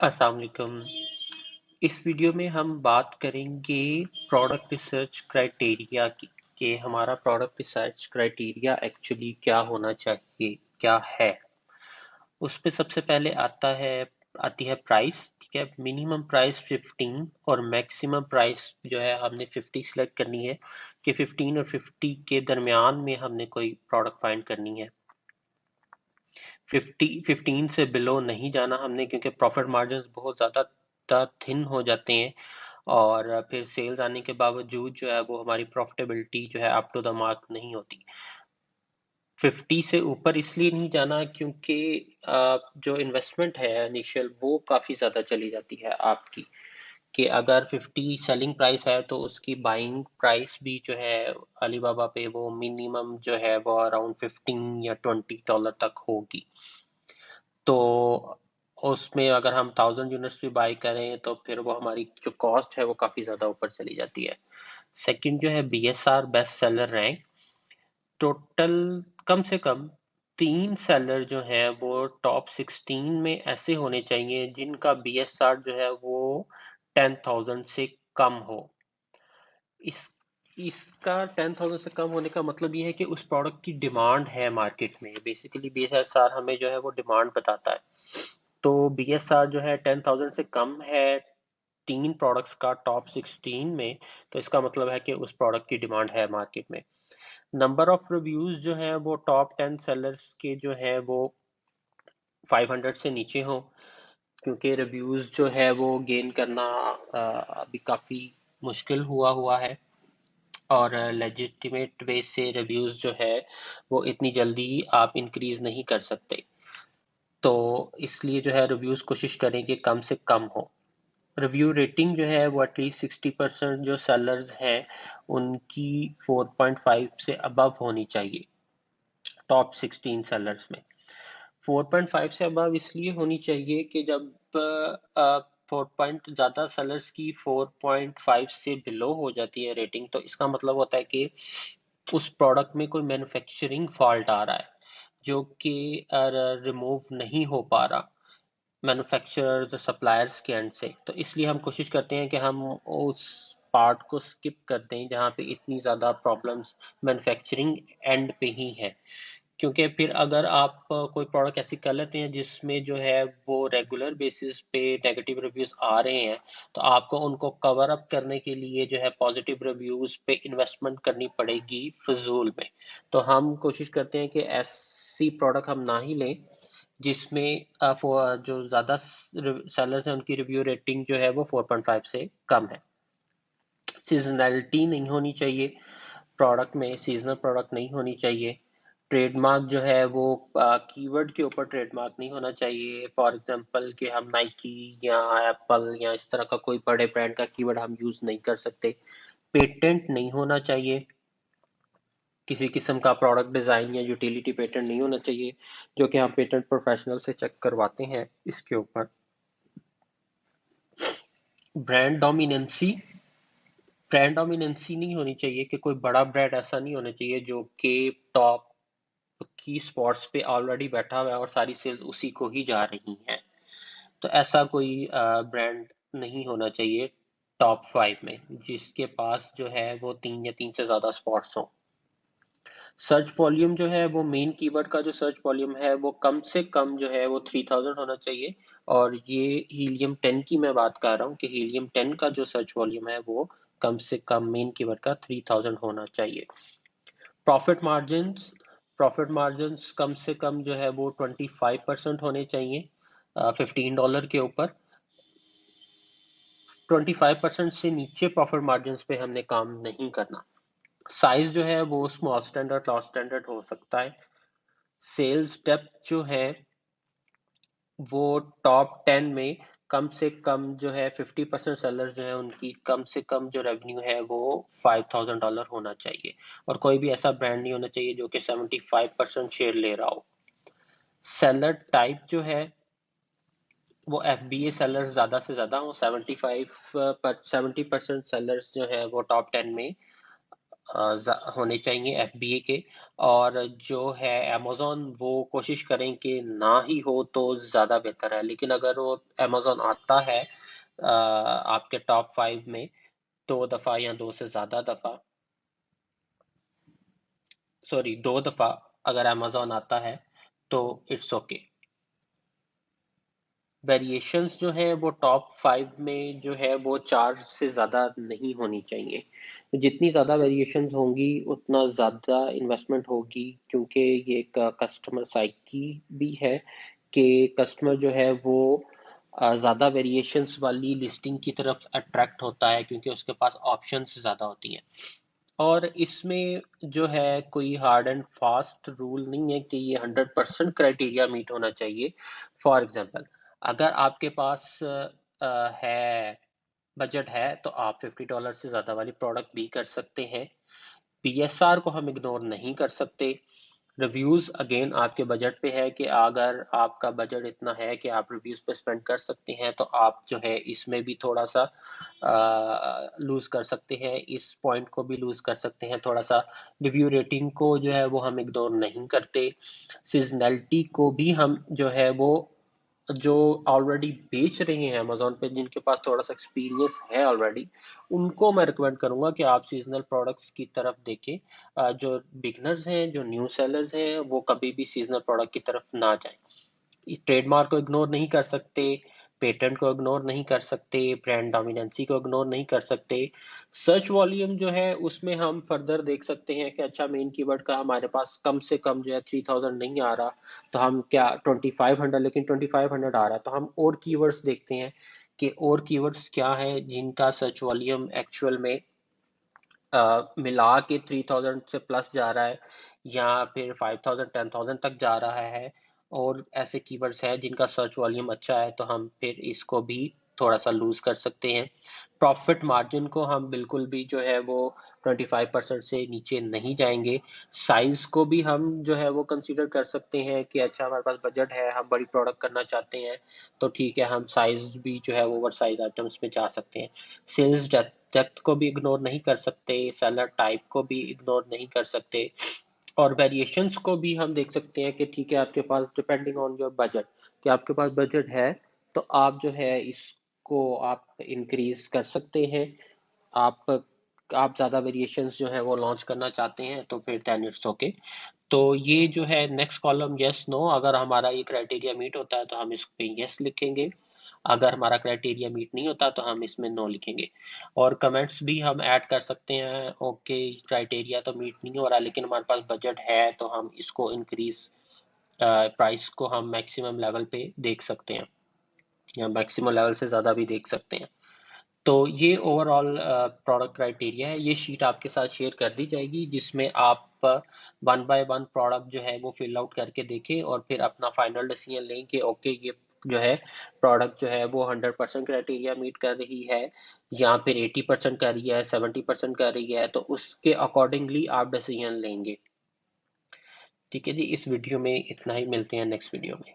अस्सलाम वालेकुम। इस वीडियो में हम बात करेंगे प्रोडक्ट रिसर्च क्राइटेरिया की कि हमारा प्रोडक्ट रिसर्च क्राइटेरिया एक्चुअली क्या होना चाहिए, क्या है। उस पे सबसे पहले आती है प्राइस। ठीक है, मिनिमम प्राइस 15 और मैक्सिमम प्राइस जो है हमने 50 सिलेक्ट करनी है कि 15 और 50 के दरमियान में हमने कोई प्रोडक्ट फाइंड करनी है। 15 से बिलो नहीं जाना हमने, क्योंकि प्रॉफिट मार्जिन बहुत ज़्यादा थिन हो जाते हैं और फिर सेल्स आने के बावजूद जो है वो हमारी प्रॉफिटेबिलिटी जो है अप टू द मार्क नहीं होती। 50 से ऊपर इसलिए नहीं जाना क्योंकि जो इन्वेस्टमेंट है इनिशियल वो काफ़ी ज़्यादा चली जाती है आपकी, कि अगर 50 सेलिंग प्राइस है तो उसकी बाइंग प्राइस भी जो है अलीबाबा पे वो मिनिमम जो है वो अराउंड 15 या $20 तक होगी। तो उसमें अगर हम 1000 यूनिट्स भी बाई करें तो फिर वो हमारी जो कॉस्ट है वो काफ़ी ज़्यादा ऊपर चली जाती है। सेकंड जो है BSR best seller rank. Total कम से कम 3 सेलर जो है वो टॉप 16 में ऐसे होने चाहिए जिनका बीएसआर जो है वो 10,000 से कम हो। इस इसका 10,000 से कम होने का मतलब ये है कि उस प्रोडक्ट की डिमांड है मार्केट में। बेसिकली बीएसआर हमें जो है वो डिमांड बताता है। तो बीएसआर जो है 10,000 से कम है 3 प्रोडक्ट्स का टॉप 16 में, तो इसका मतलब है कि उस प्रोडक्ट की डिमांड है मार्केट में। नंबर ऑफ रिव्यूज जो है वो टॉप 10 सेलर्स के जो है वो 500 से नीचे हो, क्योंकि रिव्यूज जो है वो गेन करना अभी काफ़ी मुश्किल हुआ है और लेजिटिमेट बेस से रिव्यूज जो है वो इतनी जल्दी आप इंक्रीज नहीं कर सकते। तो इसलिए जो है रिव्यूज कोशिश करें कि कम से कम हो। रिव्यू रेटिंग जो है वो एटलीस्ट 60% जो सेलर्स हैं उनकी 4.5 से अबव होनी चाहिए टॉप 16 सेलर्स में। 4.5 से अबव इसलिए होनी चाहिए कि जब 4 पॉइंट ज़्यादा सेलर्स की 4.5 से बिलो हो जाती है रेटिंग, तो इसका मतलब होता है कि उस प्रोडक्ट में कोई मैन्युफैक्चरिंग फॉल्ट आ रहा है जो कि रिमूव नहीं हो पा रहा मैन्युफैक्चरर्स सप्लायर्स के एंड से। तो इसलिए हम कोशिश करते हैं कि हम उस पार्ट को स्किप कर दें जहाँ पे इतनी ज़्यादा प्रॉब्लम्स मैन्युफैक्चरिंग एंड पे ही है। क्योंकि फिर अगर आप कोई प्रोडक्ट ऐसी कर लेते हैं जिसमें जो है वो रेगुलर बेसिस पे नेगेटिव रिव्यूज आ रहे हैं, तो आपको उनको कवर अप करने के लिए जो है पॉजिटिव रिव्यूज पे इन्वेस्टमेंट करनी पड़ेगी फजूल में। तो हम कोशिश करते हैं कि ऐसी प्रोडक्ट हम ना ही लें जिसमें जो ज़्यादा सेलर्स हैं उनकी रिव्यू रेटिंग जो है वो 4.5 से कम है। सीजनैलिटी नहीं होनी चाहिए प्रोडक्ट में, सीजनल प्रोडक्ट नहीं होनी चाहिए। ट्रेडमार्क जो है वो कीवर्ड के ऊपर ट्रेडमार्क नहीं होना चाहिए। फॉर एग्जांपल कि हम नाइकी या एप्पल या इस तरह का कोई बड़े ब्रांड का कीवर्ड हम यूज नहीं कर सकते। पेटेंट नहीं होना चाहिए, किसी किस्म का प्रोडक्ट डिजाइन या यूटिलिटी पेटेंट नहीं होना चाहिए, जो कि हम पेटेंट प्रोफेशनल से चेक करवाते हैं इसके ऊपर। ब्रांड डोमिनेंसी ब्रांड डोमिनेंसी नहीं होनी चाहिए कि कोई बड़ा ब्रांड ऐसा नहीं होना चाहिए जो कि टॉप की स्पॉट्स पे ऑलरेडी बैठा हुआ है और सारी सेल्स उसी को ही जा रही हैं। तो ऐसा कोई ब्रांड नहीं होना चाहिए टॉप 5 में जिसके पास जो है वो 3 या 3 से ज़्यादा स्पॉट्स हों। सर्च वॉल्यूम जो है वो मेन कीवर्ड का जो सर्च वॉल्यूम है वो कम से कम जो है वो 3000 होना चाहिए। और ये हीलियम 10 की मैं बात कर रहा हूँ कि हीलियम 10 का जो सर्च वॉल्यूम है वो कम से कम मेन कीवर्ड का 3000 होना चाहिए। प्रॉफिट मार्जिन्स प्रॉफिट मार्जिन्स कम से कम जो है वो 25% होने चाहिए $15 के ऊपर। 25% से नीचे प्रॉफिट मार्जिन्स पे हमने काम नहीं करना। साइज जो है वो स्मॉल स्टैंडर्ड लार्ज स्टैंडर्ड हो सकता है। सेल्स डेप्थ जो है वो टॉप 10 में कम से कम जो है 50% सेलर जो है उनकी कम से कम जो रेवेन्यू है वो $5,000 होना चाहिए। और कोई भी ऐसा ब्रांड नहीं होना चाहिए जो कि 75% शेयर ले रहा हो। सेलर टाइप जो है वो FBA सेलर्स ज़्यादा से ज़्यादा हो। 70% सेलर्स जो है वो टॉप 10 में होने चाहिए FBA के। और जो है अमेज़न, वो कोशिश करें कि ना ही हो तो ज़्यादा बेहतर है, लेकिन अगर वो अमेज़न आता है आपके टॉप 5 में 2 दफ़ा या 2 से ज़्यादा दफ़ा, सॉरी 2 दफ़ा अगर अमेज़न आता है तो इट्स ओके। वेरिएशंस जो है वो टॉप 5 में जो है वो 4 से ज़्यादा नहीं होनी चाहिए। जितनी ज़्यादा वेरिएशंस होंगी उतना ज़्यादा इन्वेस्टमेंट होगी, क्योंकि ये एक कस्टमर साइकी भी है कि कस्टमर जो है वो ज़्यादा वेरिएशंस वाली लिस्टिंग की तरफ अट्रैक्ट होता है, क्योंकि उसके पास ऑप्शंस ज़्यादा होती हैं। और इसमें जो है कोई हार्ड एंड फास्ट रूल नहीं है कि ये 100% क्राइटेरिया मीट होना चाहिए। फॉर एग्जांपल, अगर आपके पास है, बजट है, तो आप $50 से ज़्यादा वाली प्रोडक्ट भी कर सकते हैं। PSR को हम इग्नोर नहीं कर सकते। रिव्यूज अगेन आपके बजट पे है कि अगर आपका बजट इतना है कि आप रिव्यूज पे स्पेंड कर सकते हैं, तो आप जो है इसमें भी थोड़ा सा लूज कर सकते हैं, इस पॉइंट को भी लूज कर सकते हैं थोड़ा सा। रिव्यू रेटिंग को जो है वो हम इग्नोर नहीं करते। सीजनैलिटी को भी हम जो है वो, जो ऑलरेडी बेच रहे हैं अमेजोन पे, जिनके पास थोड़ा सा एक्सपीरियंस है ऑलरेडी, उनको मैं रिकमेंड करूंगा कि आप सीजनल प्रोडक्ट्स की तरफ देखें। जो बिगनर्स हैं, जो न्यू सेलर्स हैं, वो कभी भी सीजनल प्रोडक्ट की तरफ ना जाएं। ट्रेडमार्क को इग्नोर नहीं कर सकते, पेटेंट को इग्नोर नहीं कर सकते, ब्रांड डोमिनेंसी को इग्नोर नहीं कर सकते। सर्च वॉल्यूम जो है उसमें हम फर्दर देख सकते हैं कि अच्छा, मेन कीवर्ड का हमारे पास कम से कम जो है 3000 नहीं आ रहा, तो हम क्या 2500, लेकिन 2500 आ रहा है तो हम और कीवर्ड्स देखते हैं कि और कीवर्ड्स क्या है जिनका सर्च वॉल्यूम एक्चुअल में मिला के 3000 से प्लस जा रहा है, या फिर 5000 10,000 तक जा रहा है। और ऐसे कीवर्ड्स हैं जिनका सर्च वॉल्यूम अच्छा है, तो हम फिर इसको भी थोड़ा सा लूज कर सकते हैं। प्रॉफिट मार्जिन को हम बिल्कुल भी जो है वो 25% से नीचे नहीं जाएंगे। साइज को भी हम जो है वो कंसीडर कर सकते हैं कि अच्छा, हमारे पास बजट है, हम बड़ी प्रोडक्ट करना चाहते हैं, तो ठीक है, हम साइज भी जो है वो ओवर साइज आइटम्स में जा सकते हैं। सेल्स डेप्थ को भी इग्नोर नहीं कर सकते, सेलर टाइप को भी इग्नोर नहीं कर सकते। और वेरिएशंस को भी हम देख सकते हैं कि ठीक है, आपके पास डिपेंडिंग ऑन योर बजट, कि आपके पास बजट है तो आप जो है इसको आप इंक्रीज कर सकते हैं। आप आप ज़्यादा वेरिएशंस जो है वो लॉन्च करना चाहते हैं तो फिर देन इट्स ओके। तो ये जो है नेक्स्ट कॉलम यस नो, अगर हमारा ये क्राइटेरिया मीट होता है तो हम इस पे यस लिखेंगे, अगर हमारा क्राइटेरिया मीट नहीं होता तो हम इसमें नो लिखेंगे। और कमेंट्स भी हम ऐड कर सकते हैं, ओके क्राइटेरिया तो मीट नहीं हो रहा लेकिन हमारे पास बजट है, तो हम इसको इंक्रीज, प्राइस को हम मैक्सिमम लेवल पे देख सकते हैं, या मैक्सिमम लेवल से ज़्यादा भी देख सकते हैं। तो ये ओवरऑल प्रोडक्ट क्राइटेरिया है। ये शीट आपके साथ शेयर कर दी जाएगी, जिसमें आप वन बाय वन प्रोडक्ट जो है वो फिल आउट करके देखें और फिर अपना फाइनल डिसीजन लें कि ओके, ये जो है प्रोडक्ट जो है वो 100% क्राइटेरिया मीट कर रही है, या फिर 80% कर रही है, 70% कर रही है, तो उसके अकॉर्डिंगली आप डिसीजन लेंगे। ठीक है जी, इस वीडियो में इतना ही, मिलते हैं नेक्स्ट वीडियो में।